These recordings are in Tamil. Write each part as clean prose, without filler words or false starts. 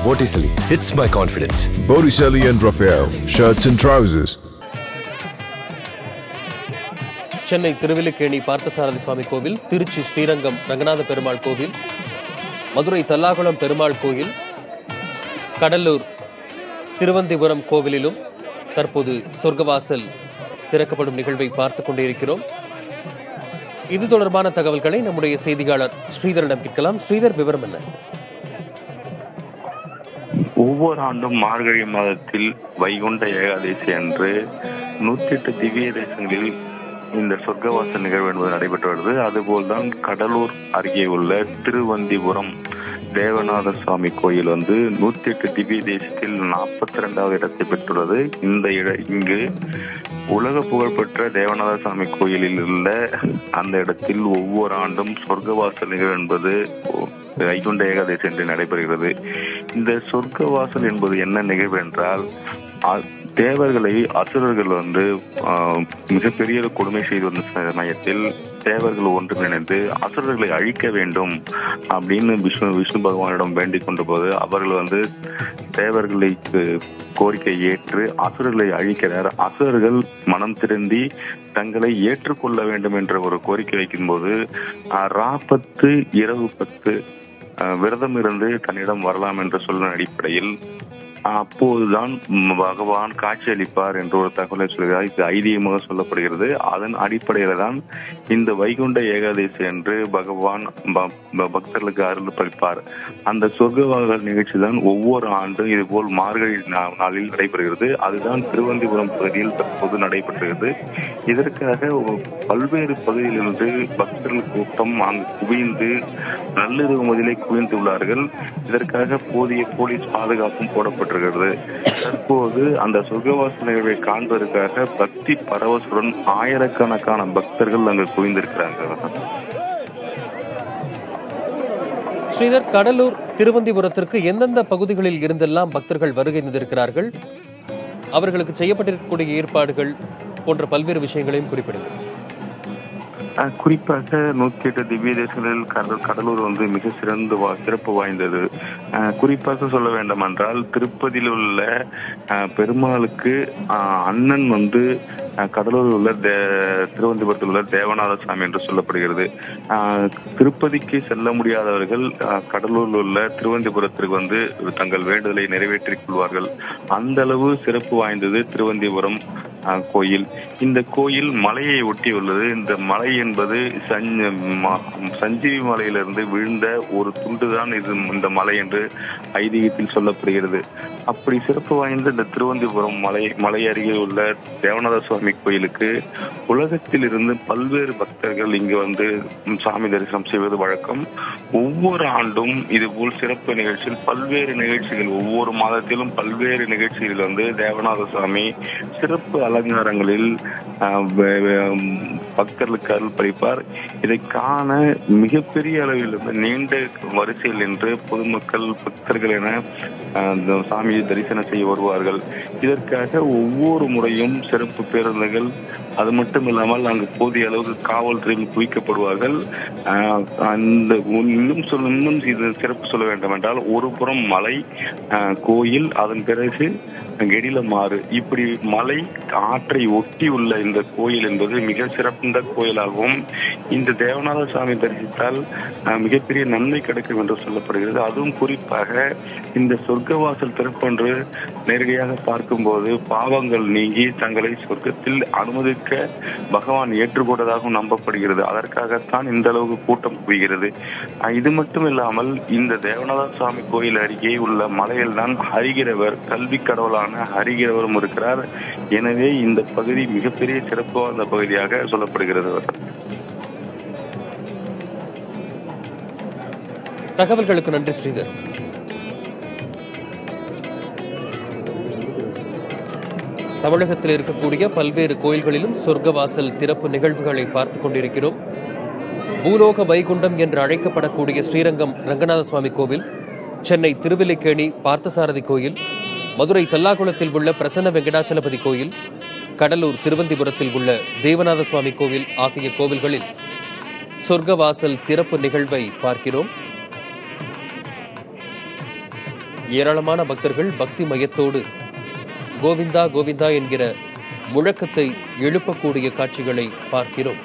Botticelli hits my confidence. Botticelli and Raphael, shirts and trousers. Chennai திருவில்லிக்கேணி Parthasarathy சுவாமி கோவில், திருச்சி ஸ்ரீரங்கம் ரங்கநாத பெருமாள் கோவில், மதுரை தல்லாகுளம் பெருமாள் கோயில், கடலூர் திருவந்திபுரம் கோவிலிலும் தற்போது சொர்க்கவாசல் திறக்கப்படும் நிகழ்வை பார்த்துக் கொண்டிருக்கிறோம். இது தொடர்பான தகவல்களை நம்முடைய செய்தியாளர் ஸ்ரீதரிடம் கேட்கலாம். ஸ்ரீதர், விவரம் என்ன? ஒவ்வொரு ஆண்டும் மார்கழி மாதத்தில் வைகுண்ட ஏகாதசி அன்று 108 திவ்ய தேசங்களில் இந்த சொர்க்கவாசல் நிகழ்வு என்பது நடைபெற்று வருது. அதுபோல்தான் கடலூர் அருகே உள்ள திருவந்திபுரம் தேவநாத சுவாமி கோயில் 108 திவ்ய தேசத்தில் 42வது இடத்தை பெற்றுள்ளது. இங்கு உலக புகழ்பெற்ற தேவநாத சுவாமி கோயிலில் உள்ள அந்த இடத்தில் ஒவ்வொரு ஆண்டும் சொர்க்கவாசல் நிகழ்வு என்பது வைகுண்ட ஏகாதசி என்று நடைபெறுகிறது. இந்த சொர்க்கவாசல் என்பது என்ன நிகழ்வு என்றால், தேவர்களை அசுரர்கள் மிகப்பெரிய கொடுமை செய்து வந்த சமயத்தில் தேவர்கள் ஒன்றிணைந்து அசுரர்களை அழிக்க வேண்டும் அப்படின்னு விஷ்ணு பகவானிடம் வேண்டிக் கொண்ட போது அவர்கள் தேவர்களை கோரிக்கை ஏற்று அசுரர்களை அழிக்கிறார். அசுரர்கள் மனம் திருந்தி தங்களை ஏற்றுக்கொள்ள வேண்டும் என்ற ஒரு கோரிக்கை வைக்கும் போது ராப்பத்து இரவு 10 விரதம் இருந்து தன்னிடம் வரலாம் என்ற சொல்லின் அடிப்படையில் அப்போதுதான் பகவான் காட்சியளிப்பார் என்ற ஒரு தகவலை சொல்கிறார். இது ஐதீகமாக சொல்லப்படுகிறது. அதன் அடிப்படையில தான் இந்த வைகுண்ட ஏகாதசி என்று பகவான் பக்தர்களுக்கு அருள் பளிப்பார். அந்த சொர்க்கவாசல் நிகழ்ச்சி தான் ஒவ்வொரு ஆண்டும் இதுபோல் மார்கழி நாளில் நடைபெறுகிறது. அதுதான் திருவந்திபுரம் பகுதியில் தற்போது நடைபெறுகிறது. இதற்காக பல்வேறு பகுதியிலிருந்து பக்தர்கள் கூட்டம் அங்கு குவிந்து நள்ளிரவு முதலே குவிந்துள்ளார்கள். இதற்காக போதிய போலீஸ் பாதுகாப்பும் போடப்பட்டிருக்கிறது. தற்போது அந்த சொர்க்கவாசல் நிகழ்வை காண்பதற்காக பக்தி பரவசுடன் ஆயிரக்கணக்கான பக்தர்கள் அங்கு குவிந்திருக்கிறாங்க. ஸ்ரீதர், கடலூர் திருவந்திபுரத்திற்கு எந்தெந்த பகுதிகளில் இருந்தெல்லாம் பக்தர்கள் வருகை தந்திருக்கிறார்கள், அவர்களுக்கு செய்யப்பட்டிருக்கக்கூடிய ஏற்பாடுகள் போன்ற பல்வேறு விஷயங்களையும் குறிப்பிடுங்க. குறிப்பாக 108 திவ்ய தேசங்களில் கடலூர் மிக சிறப்பு வாய்ந்தது. குறிப்பாக சொல்ல வேண்டும் என்றால், திருப்பதியில் உள்ள பெருமாளுக்கு அண்ணன் கடலூரில் உள்ள திருவந்திபுரத்தில் உள்ள தேவநாத சுவாமி என்று சொல்லப்படுகிறது. திருப்பதிக்கு செல்ல முடியாதவர்கள் கடலூரில் உள்ள திருவந்திபுரத்திற்கு தங்கள் வேண்டுதலை நிறைவேற்றிக் கொள்வார்கள். அந்த அளவு சிறப்பு வாய்ந்தது திருவந்திபுரம் கோயில். இந்த கோயில் மலையை ஒட்டி உள்ளது. இந்த மலை என்பது சஞ்சீவி மலையிலிருந்து விழுந்த ஒரு துண்டுதான் இந்த மலை என்று ஐதீகத்தில் சொல்லப்படுகிறது. அப்படி சிறப்பு வாய்ந்த இந்த திருவந்திபுரம் மலை அருகே உள்ள தேவநாத சுவாமி கோயிலுக்கு உலகத்தில் இருந்து பல்வேறு பக்தர்கள் இங்கு சாமி தரிசனம் செய்வது வழக்கம். ஒவ்வொரு ஆண்டும் இதுபோல் சிறப்பு நிகழ்ச்சியில் பல்வேறு நிகழ்ச்சிகள், ஒவ்வொரு மாதத்திலும் பல்வேறு நிகழ்ச்சிகளில் தேவநாத சுவாமி சிறப்பு அலங்காரங்களில் பக்தர்களுக்கு அருள் பளிப்பார். இதை காண மிகப்பெரிய அளவில் நீண்ட வரிசையில் நின்று பொதுமக்கள் பக்தர்கள் என சாமியை தரிசனம் செய்ய வருவார்கள். இதற்காக ஒவ்வொரு முறையும் சிறப்பு பேருந்துகள், அது மட்டும் இல்லாமல் அங்கு போதிய அளவுக்கு காவல்துறையில் குவிக்கப்படுவார்கள். இன்னும் இது சிறப்பு சொல்ல வேண்டும் என்றால், ஒரு புறம் மலை கோயில், அதன் பிறகு கெடிலமாறு, இப்படி மலை ஆற்றை ஒட்டி உள்ள இந்த கோயில் என்பது மிக சிறந்த கோயிலாகவும் இந்த தேவநாத சுவாமி தரிசித்தால் மிகப்பெரிய நன்மை கிடைக்கும் என்று சொல்லப்படுகிறது. அதுவும் குறிப்பாக இந்த சொர்க்கவாசல் திறப்பொன்று நேரடியாக பார்க்கும்போது பாவங்கள் நீங்கி தங்களை சொர்க்கத்தில் அனுமதிக்க பகவான் ஏற்றுக்கொண்டதாகவும் நம்பப்படுகிறது. அதற்காகத்தான் இந்த அளவுக்கு கூட்டம் குவிகிறது. இது மட்டும் இல்லாமல் இந்த தேவநாத சுவாமி கோயில் அருகே உள்ள மலையில் தான் ஹரிகிரவர், கல்வி கடவுளான ஹரிகிரவரும் இருக்கிறார். எனவே இந்த பகுதி மிகப்பெரிய சிறப்பு வாய்ந்த பகுதியாக சொல்லப்படுகிறது. தகவல்களுக்கு நன்றி ஸ்ரீதர். தமிழகத்தில் இருக்கக்கூடிய பல்வேறு கோயில்களிலும் சொர்க்கவாசல் திறப்பு நிகழ்வுகளை பார்த்துக் கொண்டிருக்கிறோம். பூலோக வைகுண்டம் என்று அழைக்கப்படக்கூடிய ஸ்ரீரங்கம் ரங்கநாத சுவாமி கோவில், சென்னை திருவில்லிக்கேணி பார்த்தசாரதி கோயில், மதுரை தல்லாகுளத்தில் உள்ள பிரசன்ன வெங்கடாச்சலபதி கோயில், கடலூர் திருவந்திபுரத்தில் உள்ள தேவநாத சுவாமி கோவில் ஆகிய கோவில்களில் சொர்க்கவாசல் திறப்பு நிகழ்வை பார்க்கிறோம். ஏராளமான பக்தர்கள் பக்தி மயத்தோடு கோவிந்தா கோவிந்தா என்கிற முழக்கத்தை எழுப்பக்கூடிய காட்சிகளை பார்க்கிறோம்.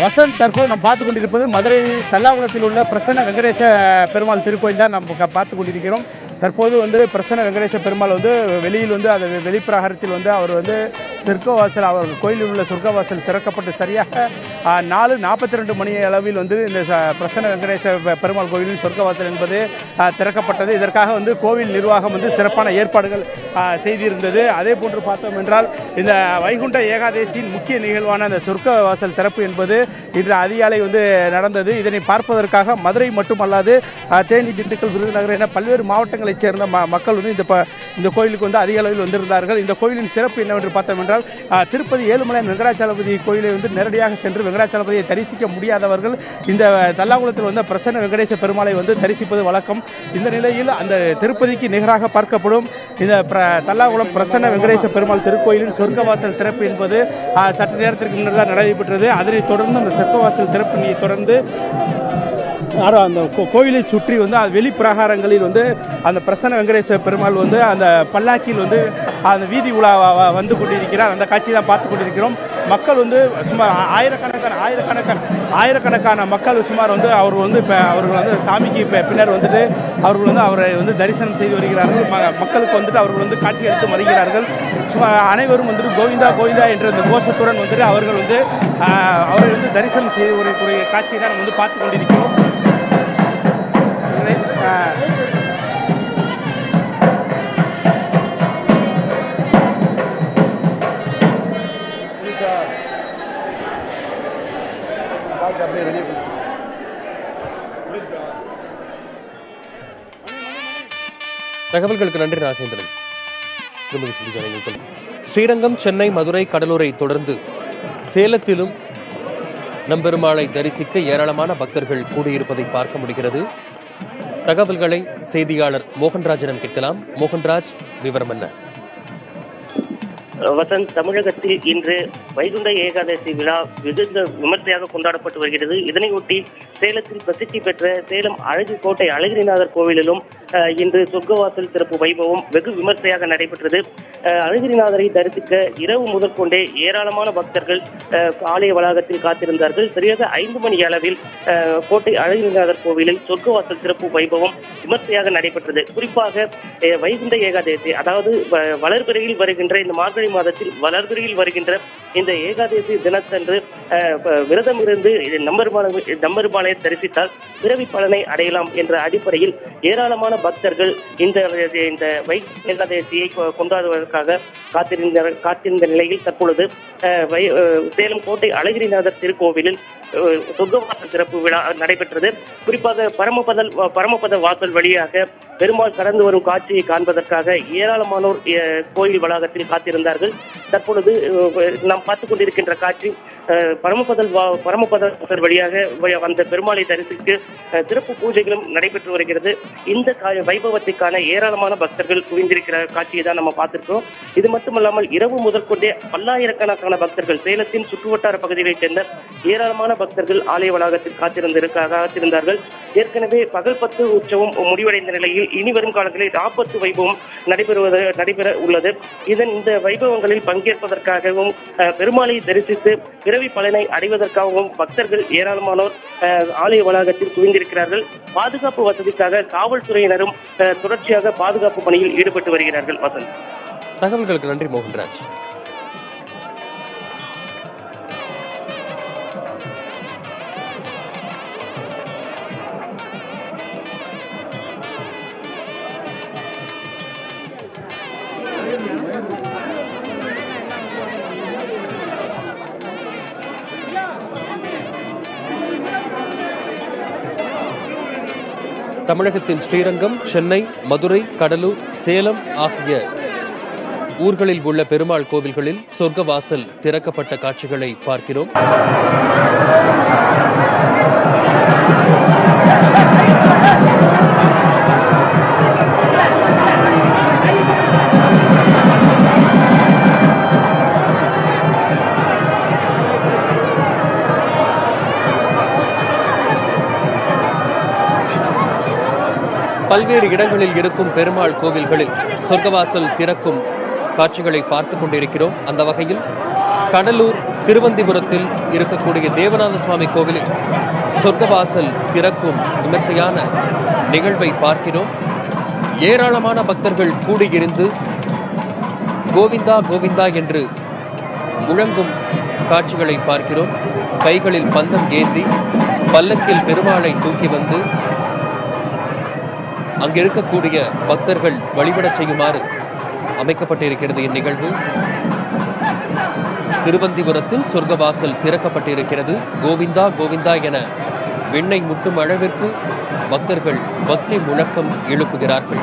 வசந்த், தற்போது நாம் பார்த்து கொண்டிருப்பது மதுரை தல்லாகுளத்தில் உள்ள பிரசன்ன வெங்கடேச பெருமாள் திருக்கோயில் தான் நம்ம பார்த்து கொண்டிருக்கிறோம். தற்போது பிரசன்ன வெங்கடேச பெருமாள் வெளியில் அது வெளிப்பிரகாரத்தில் அவர் சொர்க்கவாசல், அவர் கோயிலில் உள்ள சொர்க்கவாசல் திறக்கப்பட்டு சரியாக 4:42 மணி அளவில் இந்த பிரசன்ன வெங்கடேச பெருமாள் கோயிலில் சொர்க்கவாசல் என்பது திறக்கப்பட்டது. இதற்காக கோவில் நிர்வாகம் சிறப்பான ஏற்பாடுகள் செய்திருந்தது. அதே போன்று பார்த்தோம் என்றால் இந்த வைகுண்ட ஏகாதசியின் முக்கிய நிகழ்வான அந்த சொர்க்கவாசல் திறப்பு என்பது இன்று அதிகாலை நடந்தது. இதனை பார்ப்பதற்காக மதுரை மட்டுமல்லாது தேனி, திண்டுக்கல், விருதுநகர் என பல்வேறு மாவட்டங்களைச் சேர்ந்த மக்கள் இந்த கோயிலுக்கு அதிக அளவில் வந்திருந்தார்கள். இந்த கோயிலின் சிறப்பு என்னவென்று பார்த்தோம் என்றால் திருப்பதி ஏழுமலை வெங்கடாச்சலபதி கோயிலை நேரடியாக சென்று வெங்கடாச்சலபதியை தரிசிக்க முடியாதவர்கள் இந்த தல்லாகுளத்தில் பிரசன்ன வெங்கடேச பெருமாளை தரிசிப்பது வழக்கம். இந்த நிலையில் அந்த திருப்பதிக்கு நிகராக பார்க்கப்படும் இந்த தல்லாகுளம் பிரசன்ன வெங்கடேச பெருமாள் திருக்கோயிலின் சொர்க்கவாசல் திறப்பு என்பது சற்று நேரத்திற்கு முன்னர் தான் நடைபெற்றது. அதனைத் தொடர்ந்து அந்த சொர்க்கவாசல் திறப்பினை தொடர்ந்து அந்த கோவிலை சுற்றி வெளிப்பிரகாரங்களில் அந்த பிரசன்ன வெங்கடேச பெருமாள் அந்த பல்லாக்கில் அந்த வீதி உலா வந்து கொண்டிருக்கிறார். அந்த காட்சியை தான் பார்த்து கொண்டிருக்கிறோம். மக்கள் சுமார் ஆயிரக்கணக்கான மக்கள் சுமார் அவர்கள் சாமிக்கு பின்னர் அவர்கள் அவரை தரிசனம் செய்து வருகிறார்கள். மக்களுக்கு அவர்கள் காட்சி எடுத்து வருகிறார்கள். சுமார் அனைவரும் கோவிந்தா கோவிந்தா என்ற இந்த கோஷத்துடன் அவர்கள் அவரை தரிசனம் செய்து வரக்கூடிய காட்சியை தான் நம்ம பார்த்து கொண்டிருக்கிறோம். தகவல்களுக்கு நன்றி நாகேந்திரன். ஸ்ரீரங்கம், சென்னை, மதுரை, கடலூரை தொடர்ந்து சேலத்திலும் நம்பெருமாளை தரிசிக்க ஏராளமான பக்தர்கள் கூடியிருப்பதை பார்க்க முடிகிறது. தகவல்களை செய்தியாளர் மோகன்ராஜிடம் கேட்கலாம். மோகன்ராஜ், விவரம் என்ன? வசந்த், தமிழகத்தில் இன்று வைகுண்ட ஏகாதசி விழா வெகு விமர்சையாக கொண்டாடப்பட்டு வருகிறது. இதனையொட்டி சேலத்தில் பிரசித்தி பெற்ற சேலம் அழகுக்கோட்டை அழகிரிநாதர் கோவிலிலும் இன்று சொர்க்கவாசல் திறப்பு வைபவம் வெகு விமர்சையாக நடைபெற்றது. அழகிரிநாதரை தரிசிக்க இரவு முதற்கொண்டே ஏராளமான பக்தர்கள் ஆலய வளாகத்தில் காத்திருந்தார்கள். சரியாக 5 மணி அளவில் கோட்டை அழகிரிநாதர் கோவிலில் சொர்க்கவாசல் திறப்பு வைபவம் விமர்சையாக நடைபெற்றது. குறிப்பாக வைகுண்ட ஏகாதசி, அதாவது வளர்பிறையில் வருகின்ற இந்த மார்கழி மாதத்தில் வளர்பிறையில் வருகின்ற இந்த ஏகாதசி தினத்தன்று விரதம் இருந்து நம்பெருமாளை தரிசித்தால் பிறவி பலனை அடையலாம் என்ற அடிப்படையில் ஏராளமான பக்தர்கள் இந்த வைகுண்ட ஏகாதசியை கொண்டாடுவதற்காக காத்திருந்த நிலையில் தற்பொழுது சேலம் கோட்டை அழகிரிநாதர் திருக்கோவிலில் சொர்க்கவாசல் திறப்பு விழா நடைபெற்றது. குறிப்பாக பரமபத வாசல் வழியாக பெருமாள் கடந்து வரும் காட்சியை காண்பதற்காக ஏராளமானோர் கோயில் வளாகத்தில் காத்திருந்தார்கள். தற்பொழுது நாம் பார்த்துக் கொண்டிருக்கின்ற காட்சி பரமபத வாசல் வழியாக வந்த பெருமாளை தரிசித்து சிறப்பு பூஜைகளும் நடைபெற்று வருகிறது. இந்த வைபவத்திற்கான ஏராளமான பக்தர்கள் குவிந்திருக்கிற காட்சியை தான் நம்ம பார்த்திருக்கிறோம். இது மட்டுமல்லாமல் இரவு முதற்கொண்டே பல்லாயிரக்கணக்கான பக்தர்கள், சேலத்தின் சுற்றுவட்டார பகுதிகளைச் சேர்ந்த ஏராளமான பக்தர்கள் ஆலய வளாகத்தில் காத்திருந்தார்கள். ஏற்கனவே பகல் 10 உற்சவம் முடிவடைந்த நிலையில் இனி வரும் காலங்களில் ராப்பத்து வைபவம் நடைபெற உள்ளது. இந்த வைபவங்களில் பங்கேற்பதற்காகவும் பெருமாளை தரிசித்து பிறவி பலனை அடைவதற்காகவும் பக்தர்கள் ஏராளமானோர் ஆலய வளாகத்தில் குவிந்திருக்கிறார்கள். பாதுகாப்பு வசதிக்காக காவல்துறையினரும் தொடர்ச்சியாக பாதுகாப்பு பணியில் ஈடுபட்டு வருகிறார்கள். வசந்த், தகவல்களுக்கு நன்றி மோகன்ராஜ். தமிழகத்தின் ஸ்ரீரங்கம், சென்னை, மதுரை, கடலூர், சேலம் ஆகிய ஊர்களில் உள்ள பெருமாள் கோவில்களில் சொர்க்கவாசல் திறக்கப்பட்ட காட்சிகளை பார்க்கிறோம். பல்வேறு இடங்களில் இருக்கும் பெருமாள் கோவில்களில் சொர்க்கவாசல் திறக்கும் காட்சிகளை பார்த்துக் கொண்டிருக்கிறோம். அந்த வகையில் கடலூர் திருவந்திபுரத்தில் இருக்கக்கூடிய தேவநாத சுவாமி கோவிலில் சொர்க்கவாசல் திறக்கும் விமர்சையான நிகழ்வை பார்க்கிறோம். ஏராளமான பக்தர்கள் கூடியிருந்து கோவிந்தா கோவிந்தா என்று முழங்கும் காட்சிகளை பார்க்கிறோம். கைகளில் பந்தம் ஏந்தி பல்லக்கில் பெருமாளை தூக்கி வந்து அங்கிருக்கக்கூடிய பக்தர்கள் வழிபடச் செய்யுமாறு அமைக்கப்பட்டிருக்கிறது. இந்நிகழ்வு திருவந்திபுரத்தில் சொர்க்கவாசல் திறக்கப்பட்டிருக்கிறது. கோவிந்தா கோவிந்தா என விண்ணை முட்டும் அளவிற்கு பக்தர்கள் பக்தி முழக்கம் எழுப்புகிறார்கள்.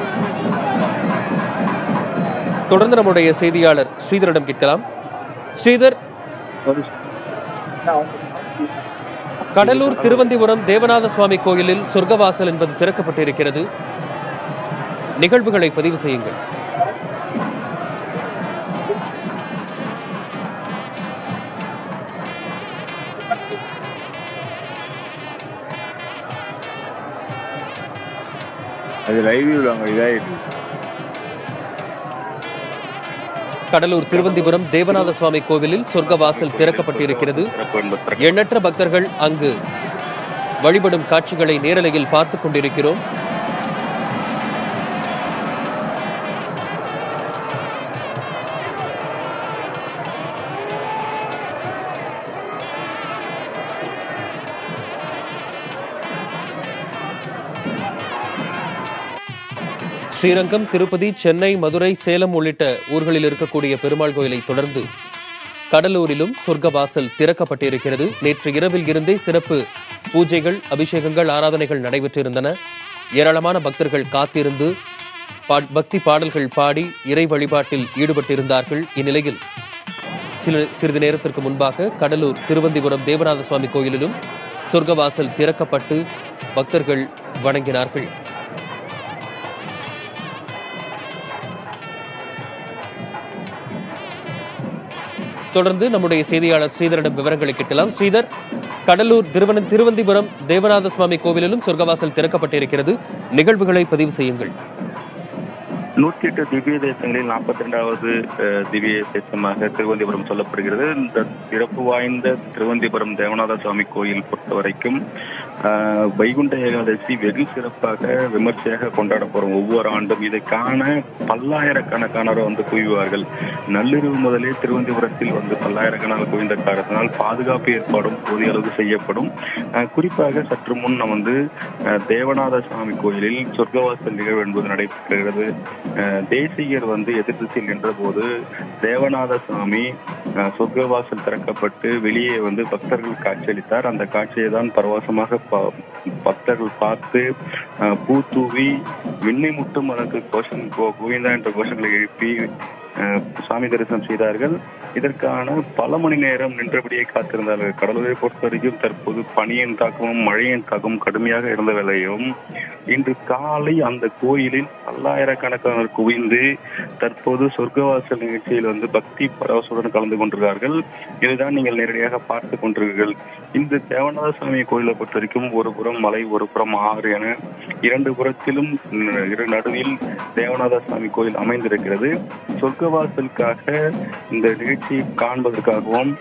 தொடர்ந்து நம்முடைய செய்தியாளர் ஸ்ரீதரிடம் கேட்கலாம். ஸ்ரீதர், கடலூர் திருவந்திபுரம் தேவநாத சுவாமி கோயிலில் சொர்க்கவாசல் என்பது திறக்கப்பட்டிருக்கிறது. நிகழ்வுகளை பதிவு செய்யுங்கள். கடலூர் திருவந்திபுரம் தேவநாத சுவாமி கோவிலில் சொர்க்கவாசல் திறக்கப்பட்டிருக்கிறது. எண்ணற்ற பக்தர்கள் அங்கு வழிபடும் காட்சிகளை நேரலையில் பார்த்துக் கொண்டிருக்கிறோம். ஸ்ரீரங்கம், திருப்பதி, சென்னை, மதுரை, சேலம் உள்ளிட்ட ஊர்களில் இருக்கக்கூடிய பெருமாள் கோயிலை தொடர்ந்து கடலூரிலும் சொர்க்கவாசல் திறக்கப்பட்டிருக்கிறது. நேற்று இரவில் இருந்தே சிறப்பு பூஜைகள், அபிஷேகங்கள், ஆராதனைகள் நடைபெற்றிருந்தன. ஏராளமான பக்தர்கள் காத்திருந்து பக்தி பாடல்கள் பாடி இறை வழிபாட்டில் ஈடுபட்டிருந்தார்கள். இந்நிலையில் சிறிது நேரத்திற்கு முன்பாக கடலூர் திருவந்திபுரம் தேவநாத சுவாமி கோயிலிலும் சொர்க்கவாசல் திறக்கப்பட்டு பக்தர்கள் வணங்கினார்கள். தொடர்ந்து நம்முடைய செய்தியாளர் ஸ்ரீதரிடம் விவரங்களை கேட்கலாம். ஸ்ரீதர், கடலூர் திருவந்திபுரம் தேவநாத சுவாமி கோவிலிலும் சொர்க்கவாசல் திறக்கப்பட்டிருக்கிறது. நிகழ்வுகளை பதிவு செய்யுங்கள். 108 திவ்ய தேசங்களில் 42வது திவ்ய தேசமாக திருவந்திபுரம் சொல்லப்படுகிறது. இந்த சிறப்பு வாய்ந்த திருவந்திபுரம் தேவநாத சுவாமி கோயில் பொறுத்த வரைக்கும் வைகுண்ட ஏகாதசி வெகு சிறப்பாக விமர்சையாக கொண்டாடப்படும். ஒவ்வொரு ஆண்டும் இதை காண பல்லாயிரக்கணக்கானோர் வந்து குவிவார்கள். நள்ளிரவு முதலே திருவந்திபுரத்தில் வந்து பல்லாயிரக்கணக்கான குவிந்த காரணத்தினால் பாதுகாப்பு ஏற்பாடும் போதிய அளவு செய்யப்படும். குறிப்பாக சற்று முன் வந்து தேவநாத சுவாமி கோயிலில் சொர்க்கவாசல் நிகழ்வு என்பது நடைபெறுகிறது. தேசியர் வந்து எதிர்த்து நின்ற போது தேவநாத சுவாமி சொர்க்கவாசல் திறக்கப்பட்டு வெளியே வந்து பக்தர்கள் காட்சியளித்தார். அந்த காட்சியை தான் பரவசமாக பக்தர்கள் பார்த்து பூ தூவி விண்ணை முட்டும் அதற்கு கோவிந்தா என்ற கோஷங்களை எழுப்பி சாமி தரிசனம் செய்தார்கள். இதற்கான பல மணி நேரம் நின்றபடியே காத்திருந்தார்கள். கடலூரை பொறுத்த வரைக்கும் தற்போது பனியின் தாக்கமும் மழையின் தாக்கமும் கடுமையாக இருந்த வேளையும் இன்று காலை அந்த கோயிலில் பல்லாயிரக்கணக்கானோர் குவிந்து தற்போது சொர்க்கவாசல் நிகழ்ச்சியில் வந்து பக்தி பரவசுடன் கலந்து கொண்டிருக்கிறார்கள். இதுதான் நீங்கள் நேரடியாக பார்த்து கொண்டிருக்கிறீர்கள். இந்த தேவநாத சுவாமி கோயிலை பொறுத்த வரைக்கும் ஒரு புறம் மலை, ஒரு புறம் ஆறு என இரண்டு புறத்திலும் நடுவில் தேவநாத சுவாமி கோயில் அமைந்திருக்கிறது. சொர்க்கவாசலுக்காக இந்த நிகழ்ச்சியை காண்பதற்காகவும்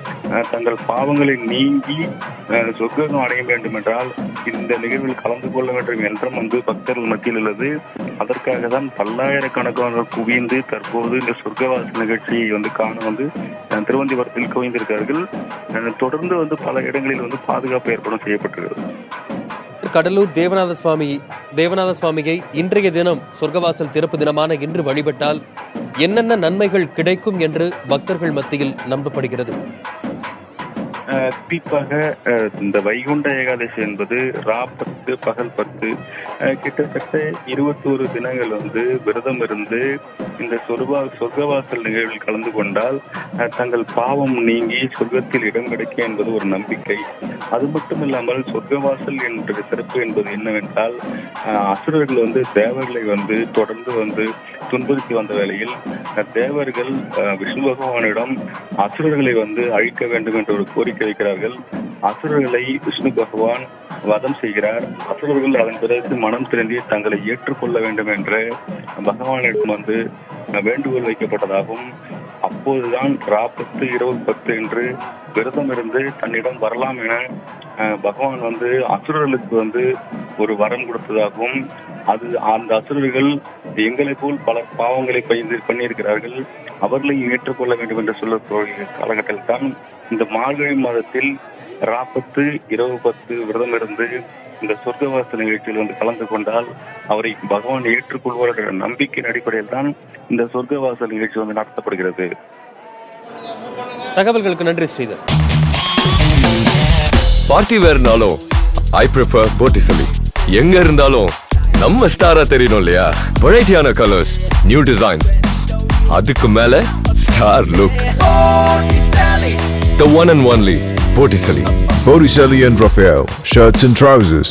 தங்கள் பாவங்களை நீங்கி சொர்க்கம் அடைய வேண்டும் என்றால் இந்த நிகழ்வில் கலந்து கொள்ள வேண்டும் என்றும் வந்து பக்தர்கள் மத்தியில் உள்ளது. அதற்காக தான் பல்லாயிரக்கணக்கானோர் குவிந்து தற்போது இந்த சொர்க்கவாசல் நிகழ்ச்சியை வந்து காண வந்து திருவந்திபுரத்தில் குவிந்திருக்கிறார்கள். தொடர்ந்து வந்து பல இடங்களில் வந்து பாதுகாப்பு ஏற்பாடு செய்யப்பட்டிருக்கிறது. கடலூர் தேவநாத சுவாமியை இன்றைய தினம் சொர்க்கவாசல் திறப்பு தினமான இன்று வழிபட்டால் என்னென்ன நன்மைகள் கிடைக்கும் என்று பக்தர்கள் மத்தியில் நம்பப்படுகிறது? குறிப்பாக இந்த வைகுண்ட ஏகாதசி என்பது ரா 10 பகல் 10 கிட்டத்தட்ட 21 தினங்கள் வந்து விரதம் இருந்து இந்த சொர்க்கவாசல் நிகழ்வில் கலந்து கொண்டால் தங்கள் பாவம் நீங்கி சொர்க்கத்தில் இடம் கிடைக்கும் என்பது ஒரு நம்பிக்கை. அது மட்டும் இல்லாமல் சொர்க்கவாசல் என்ற சிறப்பு என்பது என்னவென்றால் அசுரர்கள் வந்து தேவர்களை வந்து தொடர்ந்து வந்து துன்புறுத்தி வந்த வேளையில் தேவர்கள் விஷ்ணு பகவானிடம் அசுரர்களை வந்து அழிக்க வேண்டும் என்ற ஒரு கோரிக்கை சிக்க வைக்கிறார்கள். அசுரர்களை விஷ்ணு பகவான் வதம் செய்கிறார். அசுரர்கள் அதன் பிறகு மனம் திருந்தி தங்களை ஏற்றுக்கொள்ள வேண்டும் என்று பகவானிடம் வந்து வேண்டுகோள் வைக்கப்பட்டதாகவும், அப்போதுதான் ராப்பத்து இரவு 10 என்று விரதம் இருந்து தன்னிடம் வரலாம் என பகவான் வந்து அசுரர்களுக்கு வந்து ஒரு வரம் கொடுத்ததாகவும், அந்த அசுரர்கள் எங்களை போல் பல பாவங்களை பண்ணியிருக்கிறார்கள், அவர்களை ஏற்றுக்கொள்ள வேண்டும் என்று சொல்லக்கூடிய காலகட்டத்தில் தான் இந்த மார்கழி மாதத்தில் ராப்பத்து இரவு 10 விரதம் இருந்து இந்த சொர்க்கவாச நிகழ்ச்சியில் வந்து கலந்து கொண்டால் அவரை பகவான் ஏற்றுக்கொள்வார் என்ற நம்பிக்கையின் அடிப்படையில் தான் இந்த சொர்க்கவாச நிகழ்ச்சி வந்து நடத்தப்படுகிறது. தகவல்களுக்கு நன்றி ஸ்ரீதர். பார்ட்டி வேர்னாலும் ஐ ப்ரிஃபர் போட்டிசலி. எங்க இருந்தாலும் நம்ம ஸ்டாரா தெரியணும் இல்லையா? வெரைட்டியான கலர்ஸ், நியூ டிசைன்ஸ், அதுக்கு மேல star look. The one and only Botticelli. Botticelli and Raphael, shirts and trousers.